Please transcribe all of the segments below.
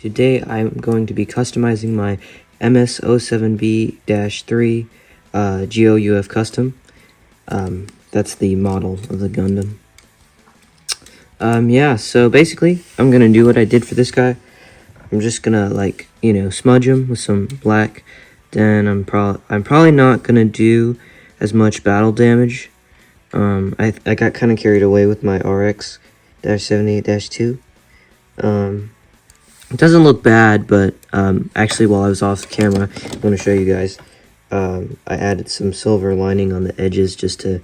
Today I'm going to be customizing my MS-07B-3 GOUF custom. That's the model of the Gundam. Yeah, so basically I'm gonna do what I did for this guy. I'm just gonna smudge him with some black. Then I'm probably not gonna do as much battle damage. I got kind of carried away with my RX-78-2. It doesn't look bad, but actually while I was off camera, I want to show you guys. I added some silver lining on the edges just to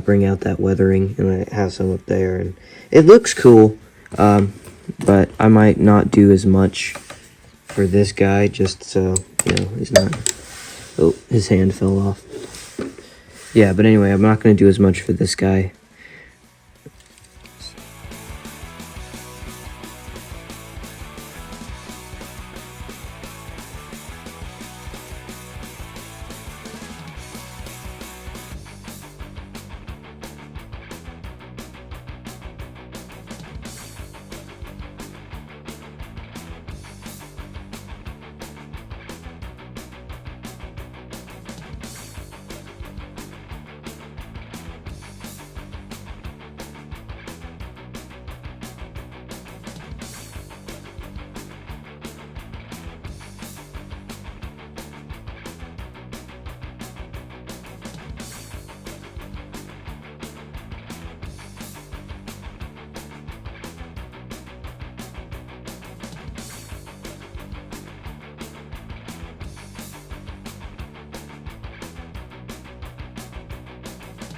bring out that weathering, and I have some up there, and it looks cool. But I might not do as much for this guy, just so he's not. Oh, his hand fell off. Yeah, but anyway, I'm not going to do as much for this guy.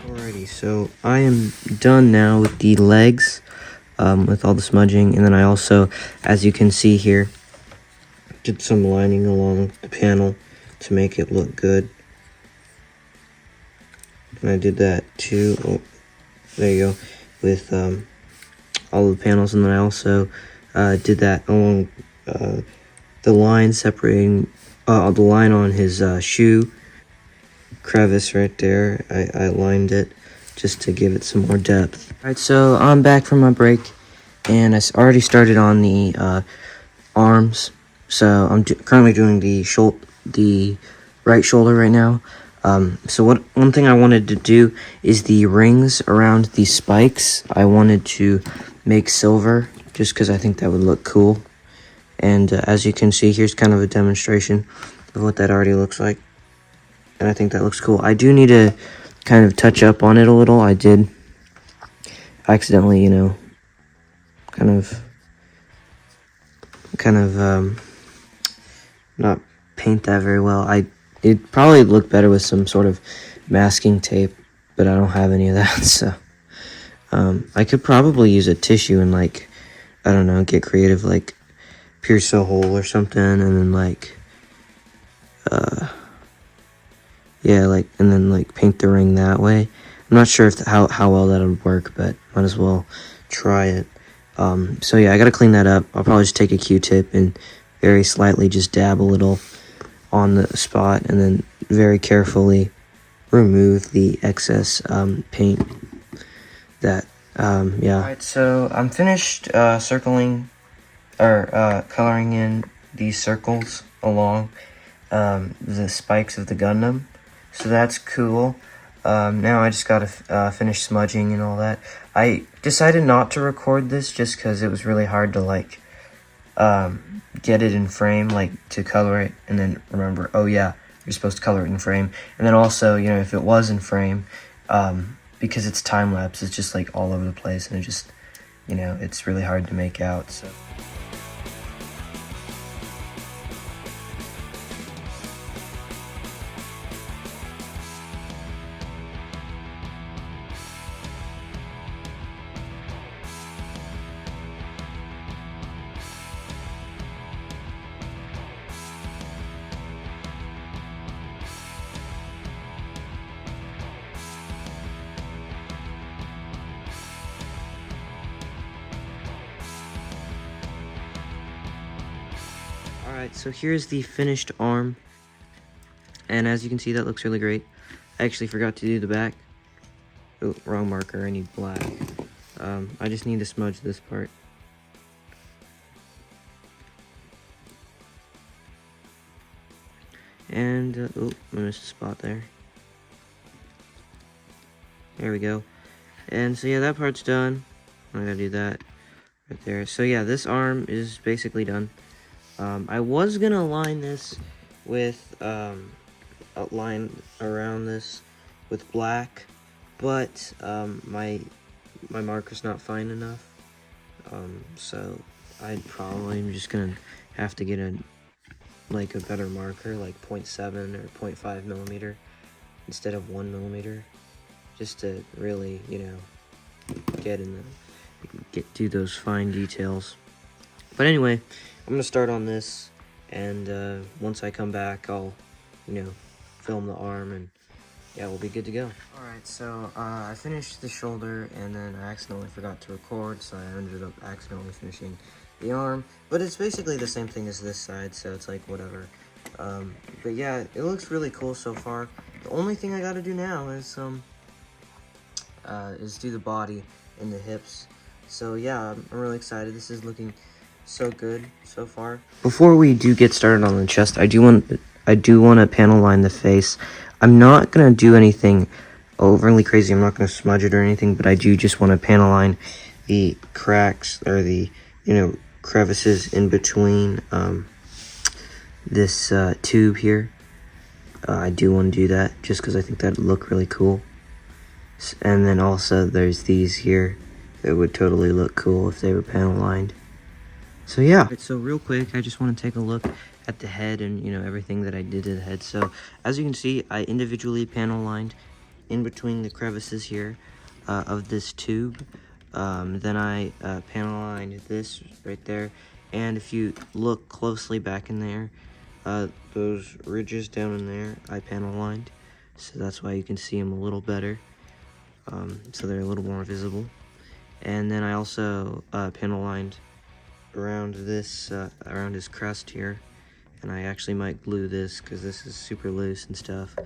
Alrighty, so I am done now with the legs, with all the smudging, and then I also, as you can see here, did some lining along the panel to make it look good. And I did that too, there you go, with all the panels, and then I also did that along the line separating, the line on his shoe crevice right there. I lined it just to give it some more depth. Alright, so I'm back from my break, and I already started on the arms. So I'm currently doing the right shoulder right now. So one thing I wanted to do is the rings around the spikes. I wanted to make silver just because I think that would look cool. And as you can see, here's kind of a demonstration of what that already looks like. And I think that looks cool. I do need to kind of touch up on it a little. I did accidentally, kind of not paint that very well. It'd probably look better with some sort of masking tape, but I don't have any of that, so I could probably use a tissue and I don't know, get creative, like pierce a hole or something, and then and then paint the ring that way. I'm not sure how well that would work, but might as well try it. So yeah, I gotta clean that up. I'll probably just take a Q-tip and very slightly just dab a little on the spot, and then very carefully remove the excess paint. Yeah. Alright, so I'm finished coloring in these circles along the spikes of the Gundam. So that's cool. Now I just gotta finish smudging and all that. I decided not to record this just because it was really hard to get it in frame, to color it, and then remember, oh yeah, you're supposed to color it in frame. And then also, if it was in frame, because it's time-lapse, it's just all over the place, and it just, it's really hard to make out, so. Alright, so here's the finished arm, and as you can see, that looks really great. I actually forgot to do the back. Oh, wrong marker, I need black. I just need to smudge this part. And, oh, I missed a spot there. There we go. And so yeah, that part's done. I gotta do that right there. So yeah, this arm is basically done. I was gonna line this with, outline around this with black, but, my marker's not fine enough. So I probably am just gonna have to get a better marker, like 0.7 or 0.5 millimeter instead of 1 millimeter, just to really, do those fine details. But anyway, I'm gonna start on this, and once I come back, I'll, film the arm, and yeah, we'll be good to go. Alright, so I finished the shoulder, and then I accidentally forgot to record, so I ended up accidentally finishing the arm. But it's basically the same thing as this side, so it's like whatever. But yeah, it looks really cool so far. The only thing I gotta do now is do the body and the hips. So yeah, I'm really excited. This is looking so good so far. Before we do get started on the chest, I do want to panel line the face. I'm not gonna do anything overly crazy. I'm not gonna smudge it or anything, but I do just want to panel line the cracks or the crevices in between this tube here. I do want to do that just because I think that'd look really cool. And then also there's these here that would totally look cool if they were panel lined. So yeah. Right, so real quick, I just want to take a look at the head and everything that I did to the head. So as you can see, I individually panel lined in between the crevices here of this tube. Then I panel lined this right there, and if you look closely back in there, those ridges down in there I panel lined, so that's why you can see them a little better, so they're a little more visible. And then I also panel lined around this around his crest here, and I actually might glue this because this is super loose and stuff.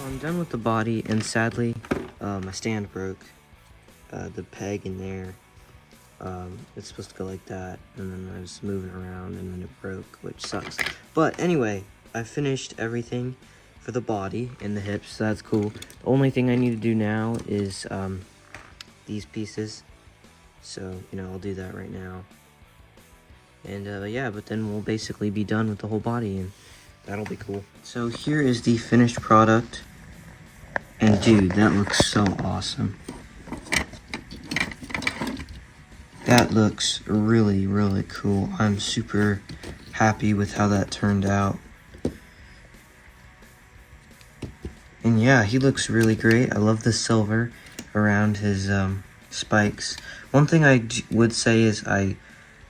I'm done with the body, and sadly, my stand broke. The peg in there, it's supposed to go like that, and then I was moving around, and then it broke, which sucks. But anyway, I finished everything for the body and the hips, so that's cool. The only thing I need to do now is these pieces, so, I'll do that right now. And yeah, but then we'll basically be done with the whole body, and that'll be cool. So here is the finished product. And dude, that looks so awesome. That looks really, really cool. I'm super happy with how that turned out. And yeah, he looks really great. I love the silver around his spikes. One thing I would say is it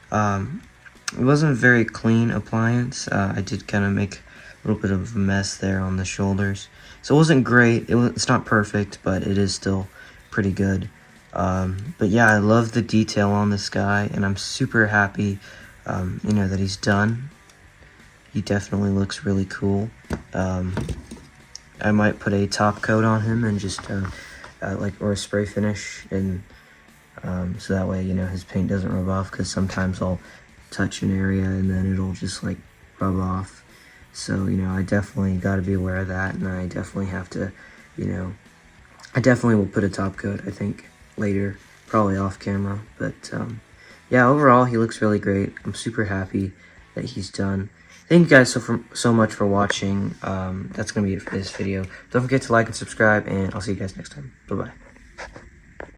wasn't a very clean appliance. I did kind of make a little bit of a mess there on the shoulders. So it wasn't great. It's not perfect, but it is still pretty good. But yeah, I love the detail on this guy, and I'm super happy, that he's done. He definitely looks really cool. I might put a top coat on him and just, or a spray finish, and so that way, his paint doesn't rub off, because sometimes I'll touch an area and then it'll just, rub off. So, I definitely got to be aware of that, and I definitely have to, I definitely will put a top coat, I think, later, probably off camera. But, yeah, overall, he looks really great. I'm super happy that he's done. Thank you guys so much for watching. That's going to be it for this video. Don't forget to like and subscribe, and I'll see you guys next time. Bye-bye.